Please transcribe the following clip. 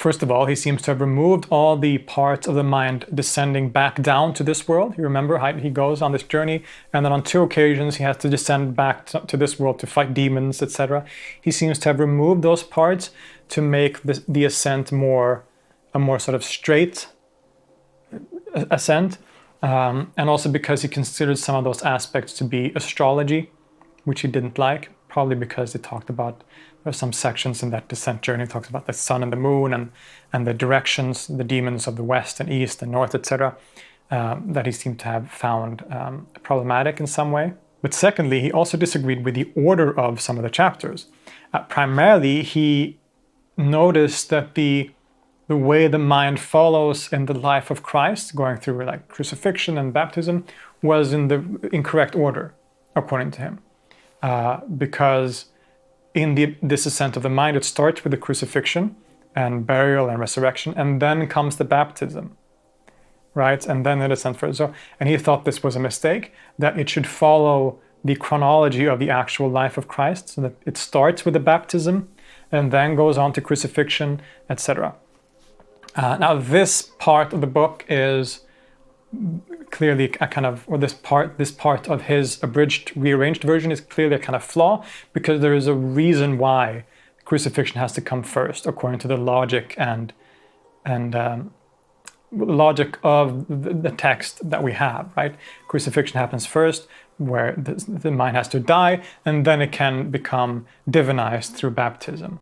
First of all, he seems to have removed all the parts of the mind descending back down to this world. You remember how he goes on this journey, and then on 2 occasions he has to descend back to this world to fight demons, etc. He seems to have removed those parts to make the ascent a more sort of straight ascent, and also because he considered some of those aspects to be astrology, which he didn't like, probably because it talked about, there's some sections in that descent journey talks about the sun and the moon and the directions, the demons of the west and east and north, etc., that he seemed to have found problematic in some way. But secondly, he also disagreed with the order of some of the chapters. Primarily, he noticed that the way the mind follows in the life of Christ, going through like crucifixion and baptism, was in the incorrect order, according to him. Because in this ascent of the mind, it starts with the crucifixion and burial and resurrection, and then comes the baptism, right? And then the ascent further. So, and he thought this was a mistake, that it should follow the chronology of the actual life of Christ, so that it starts with the baptism and then goes on to crucifixion, etc. Now, this part of the book is clearly a kind of, or this part of his abridged, rearranged version is clearly a kind of flaw, because there is a reason why crucifixion has to come first, according to the logic and logic of the text that we have, right? Crucifixion happens first, where the mind has to die, and then it can become divinized through baptism.